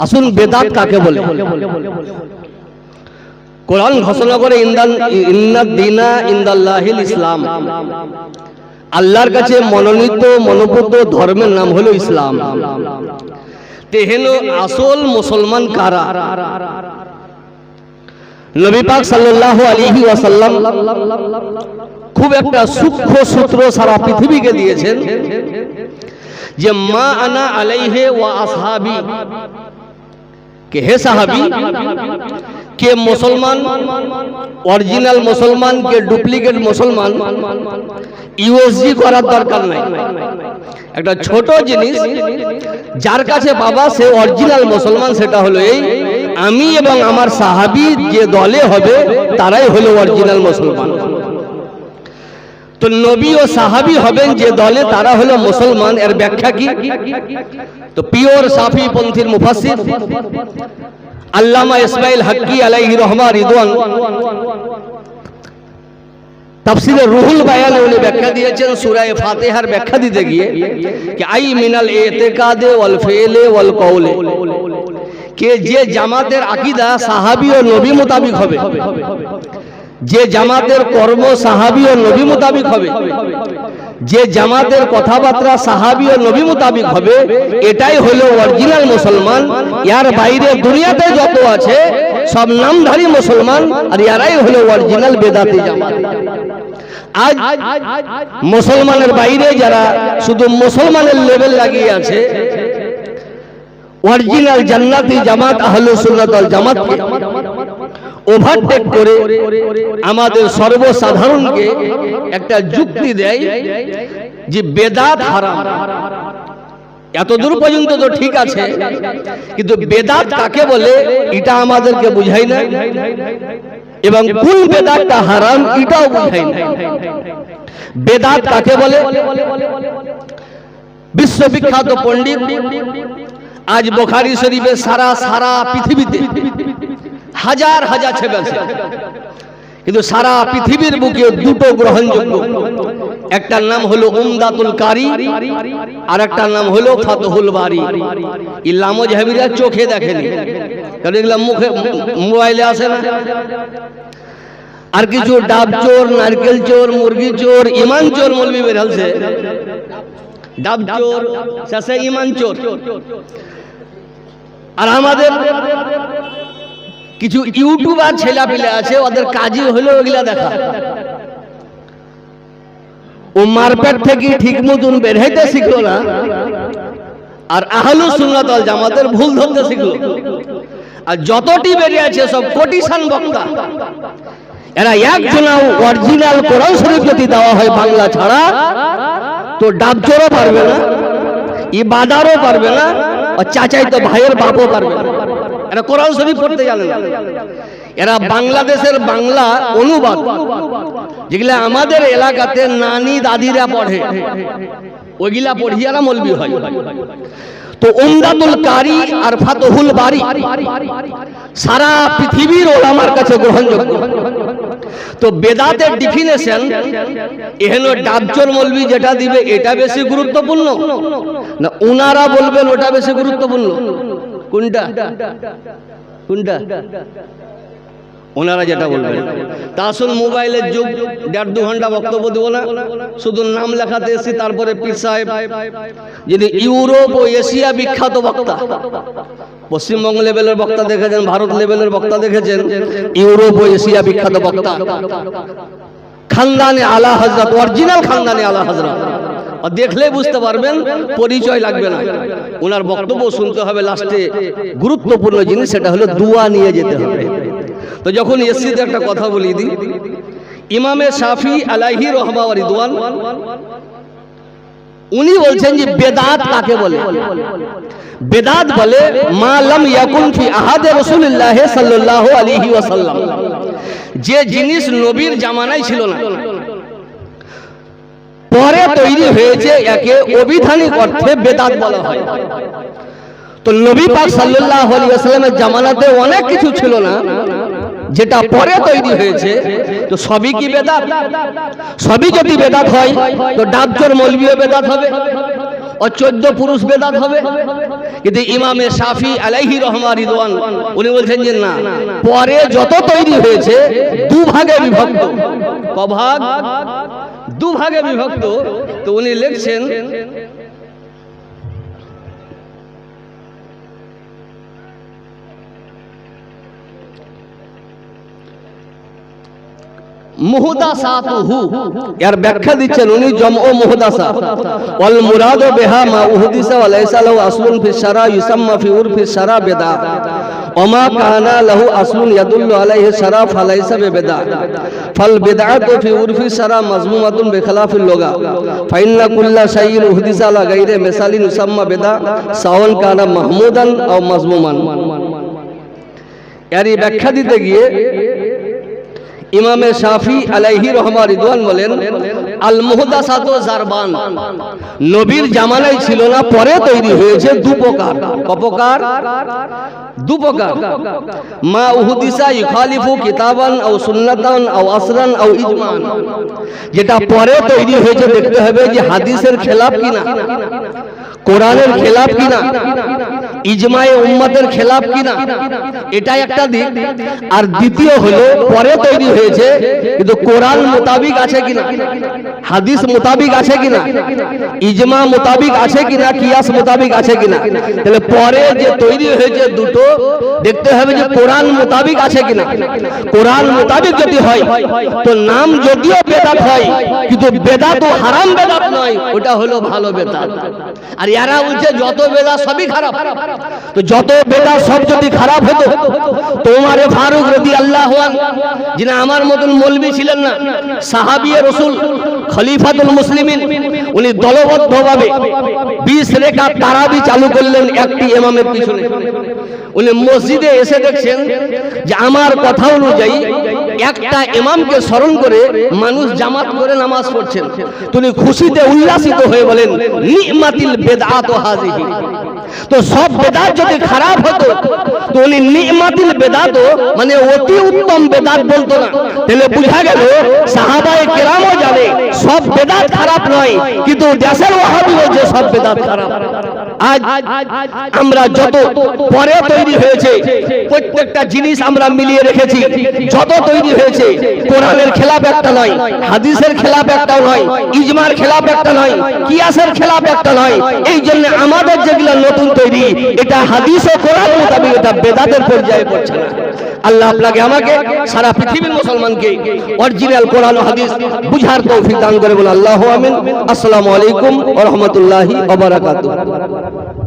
আসুন বেদাত কাকে বলে। কোরআন ঘোষণা করে ইন্নাদ দীনা ইনদাল্লাহিল ইসলাম, আল্লাহর কাছে মনোনীত মনোনীত ধর্মের নাম হলো ইসলাম। তেহেন আসল মুসলমান কারা? নবী পাক সাল্লাল্লাহু আলাইহি ওয়াসাল্লাম খুব একটা সূক্ষ্ম সূত্র সারা পৃথিবীকে দিয়েছেন যে মা আনা আলাইহি ওয়া আসহাবি, কে হে সাহাবী, কে মুসলমান অরিজিনাল মুসলমান, কে ডুপ্লিকেট মুসলমান, ইউএসজি করার দরকার নাই। একটা ছোট জিনিস যার কাছে পাবা সে অরিজিনাল মুসলমান, সেটা হলো এই আমি এবং আমার সাহাবী যে দলে হবে তারাই হলো অরিজিনাল মুসলমান। তো নবী ও সাহাবী হবেন যে দলে তারা হলো মুসলমান। এর ব্যাখ্যা কি? তো পিওর সাফি পন্থীর মুফাসসির আল্লামা ইসমাইল হাক্কি আলাইহি রহমা রিদওয়ান তাফসীরে রুহুল বায়ানে উনি ব্যাখ্যা দিয়েছেন সূরা ফাতিহার ব্যাখ্যা দিতে গিয়ে कि आई मिनल एतेकादे वल फेले वल कौले, কে যে জামাতের আকীদা সাহাবী ও নবী মোতাবিক হবে, যে জামাতের কর্ম সাহাবী ও নবী মোতাবিক হবে, যে জামাতের কথাবার্তা সাহাবী ও নবী মোতাবিক হবে, এটাই হলো অরিজিনাল মুসলমান। এর বাইরে দুনিয়াতে যত আছে সব নামধারী মুসলমান, আর এরাই হলো অরিজিনাল বেদাতি জামাত। আজ মুসলমানের বাইরে যারা শুধু মুসলমানের লেভেল লাগিয়ে আছে, অরিজিনাল জান্নাতি জামাত আহলুস সুন্নাত ওয়াল জামাতকে ওভারটেক করে আমাদের সর্বসাধারণকে একটা যুক্তি দেয় যে বেদাত হারাম। এতদূর পর্যন্ত তো ঠিক আছে, কিন্তু বেদাত কাকে বলে এটা আমাদেরকে বুঝাই না, এবং কোন বেদাতটা হারাম এটাও বুঝাই না। বেদাত কাকে বলে? বিশ্ববিখ্যাত পণ্ডিত আজ বুখারী শরীফে সারা পৃথিবীতে হাজার হাজার ছবি আছে, কিন্তু সারা পৃথিবীর বুকে দুটো গ্রহণযোগ্য, একটার নাম হলো উমদাতুল কারি আর একটার নাম হলো ফাতহুল বারি। ইল্লামো জাহাবিরা চোখে দেখেনি, কারণ এগুলা মুখে মোবাইলে আসে না। আর কিছু ডাব চোর, নারকেল চোর, মুরগি চোর, ইমান চোর মৌলবি বের হলছে। ডাব চোর শেষে ইমান চোর। আর আমাদের কিছু ইউটিউবার ছেলেপিলে আছে, ওদের কাজই হলো ওগুলা দেখা। ও মারপেট থেকে ঠিক মতন বের হইতে শিখলো না, আর আহলুস সুন্নাত ওয়াল জামাতের ভুল ধরতে শিখলো। আর যতটি বেরিয়ে আছে সব কোটিশান বক্তা, এরা একজনাও অরিজিনাল কোরআন শরীফ যদি দেওয়া হয় বাংলা ছাড়া তো ডাব চোরও পারবে না, ইবাদারও পারবে না, আর চাচাই তো ভাইয়ের বাপও পারবে না। এরা কোরআন শরীফ পড়তে জানে না। এরা বাংলাদেশের বাংলা অনুবাদ যেগুলা আমাদের এলাকাতে নানি দাদিরা পড়ে, ওইগুলা পড়িয়ারা মৌলবি হয়। তো উমদাতুল কারি আর ফাতহুল বারি সারা পৃথিবীর ওলামার কাছে গ্রহণযোগ্য। তো বেদাতের ডেফিনেশন এহেন ডাবচোর মৌলবি যেটা দিবে এটা বেশি গুরুত্বপূর্ণ না উনারা বলবেন ওটা বেশি গুরুত্বপূর্ণ? কোনটা কোনটা? ওনারা যেটা বলবেন। তা আসুন মোবাইলের যুগ, 1.5-2 ঘন্টা বক্তব্য দেবো না, শুধু নাম লেখাতে এসেছি। তারপরে পীর সাহেব যিনি ইউরোপ ও এশিয়া বিখ্যাত বক্তা, পশ্চিমবঙ্গ লেভেলের বক্তা দেখেছেন, ভারত লেভেলের বক্তা দেখেছেন, ইউরোপ ও এশিয়া বিখ্যাত বক্তা, খানদানে আলা হযরত, অরিজিনাল খানদানে আলা হযরত। আর দেখলে বুঝতে পারবেন, পরিচয় লাগবে না, ওনার বক্তব্য শুনতে হবে। লাস্টে গুরুত্বপূর্ণ জিনিস সেটা হলো দোয়া নিয়ে যেতে হবে। তো যখন এসিতে একটা কথা বলি দিই, ইমামে শাফি আলাইহি রহমা ওয়া রিদওয়ান উনি বলছেন যে বেদাত কাকে বলে? বেদাত বলে মা লাম ইয়াকুন ফি আহাদে রাসূলুল্লাহ সাল্লাল্লাহু আলাইহি ওয়াসাল্লাম, যে জিনিস নবীর জামানায় ছিল না, পরে তৈরি হয়েছে, একে অবিধানিক অর্থে বেদাত বলা হয়। তো নবী পাক সাল্লাল্লাহু আলাইহি ওয়াসাল্লামের জামানাতে অনেক কিছু ছিল না যেটা পরে তৈরি হয়েছে, তো সবই কি বেদাত? সবই যদি বেদাত হয় তো ডাবচোর মৌলবিও বেদাত হবে, ও 14 পুরুষ বেদাত হবে। কিন্তু ইমামে শাফি আলাইহি রহমা রিদওয়ান উনি বলছেন যে না, পরে যত তৈরি হয়েছে দুভাগে বিভক্ত। কভাগ? দুভাগে বিভক্ত। তো উনি লিখছেন মুহদাসাতুহু, এর ব্যাখ্যা দিচ্ছেন উনি জমউ মুহদাসা। ওয়াল মুরাদু বিহা মা উহদিসা ওয়া লাইসা লাহু আসলুন ফিস শারা ইউসাম্মা ফি উরফিস শারা বিদআ ওয়া মা কানা লাহু আসলুন ইয়াদুল্লু আলাইহি শারা ফালাইসা বিদআ ফাল বিদআতু ফি উরফিস শারা মাজমুমাতুন বিখিলাফিল লুগা ফাইন্না কুল্লা শাইইন উহদিসা লা গায়রি মিসালিন ইউসাম্মা বিদআ সাওয়ান কানা মাহমুদান আও মাজমুমান। এর ব্যাখ্যা দিতে গিয়ে ইমামে শাফি আলাইহি রহমা রিদওয়ান বলেন আল মুহদাসাতু জারবান, নবীর জামানায় ছিল না, পরে তৈরি হয়েছে দু প্রকার। কপ্রকার? দু প্রকার। মা উহদিসা ইখালিফু কিতাবান আও সুন্নাতান আও আসরান আও ইজমান, যেটা পরে তৈরি হয়েছে দেখতে হবে যে হাদিসের খেলাফ কিনা, কোরআনের খেলাফ কিনা, ইজমায়ে উম্মতের খেলাফ কিনা, এটা একটা দিক। আর দ্বিতীয় হলো পরে তৈরি হয়েছে কিন্তু কোরআন মোতাবিক আছে কিনা, হাদিস মোতাবিক আছে কিনা, ইজমা মোতাবিক আছে কিনা, কিয়াস মোতাবিক আছে কিনা। তাহলে পরে যে তৈরি হয়েছে দুটো দেখতে হবে যে কোরআন মোতাবিক আছে কিনা। কোরআন মোতাবিক যদি হয় তো নাম যদিও বেদাত হয় কিন্তু বেদাত হারাম বেদাত নয়, ওটা হলো ভালো বেদাত। আর এরা বলছে যত বেদাত সবই খারাপ। তো যত বেদাত সব যদি খারাপ হতো তো ওমরে ফারুক রাদিয়াল্লাহু আনহু, যিনি আমার মতন মৌলবি ছিলেন না, সাহাবিয়ে রাসূল, খলিফাতুল মুসলিমিন, উনি দলবদ্ধভাবে 20 রাকাত তারাবি চালু করলেন একটি ইমামের পিছনে। উনি মসজিদে এসে দেখছেন যে আমার কথা অনুযায়ী একটা ইমামকে স্মরণ করে মানুষ জামাত করে নামাজ পড়ছেন। তিনি খুশিতে উল্লাসিত হয়ে বলেন নি'মাতিল বিদআতু হাযিহি। তো সব বেদাত যদি খারাপ হতো তো উনি নি'মাতিল বেদাত মানে অতি উত্তম বেদাত বলতো না। তাহলে বুঝা গেল সাহাবায়ে কেরামও জানে সব বেদাত খারাপ নয়, কিন্তু দেশের ওয়াহাবি বলছে সব বেদাত খারাপ। আজ আমরা যত পরে তৈরি হয়েছে প্রত্যেকটা জিনিস আমরা মিলিয়ে রেখেছি, যত তৈরি হয়েছে কোরআনের খেলাফ একটা নয়, হাদিসের খেলাফ একটা নয়, ইজমার খেলাফ একটা নয়, কিয়াসের খেলাফ একটা নয়। এই জন্য আমাদের যেগুলো নতুন তৈরি এটা হাদিস ও কোরআন মোতাবেক, এটা বেদাতের পর্যায়ে পড়ছে না। আল্লাহ আপনাকে আমাকে সারা পৃথিবীর মুসলমানকে অরিজিনাল কোরআন ও হাদিস বুঝার তৌফিক দান করে বলে আল্লাহু আমিন। আসসালামু আলাইকুম ওয়া রাহমাতুল্লাহি ওয়া বারাকাতুহু।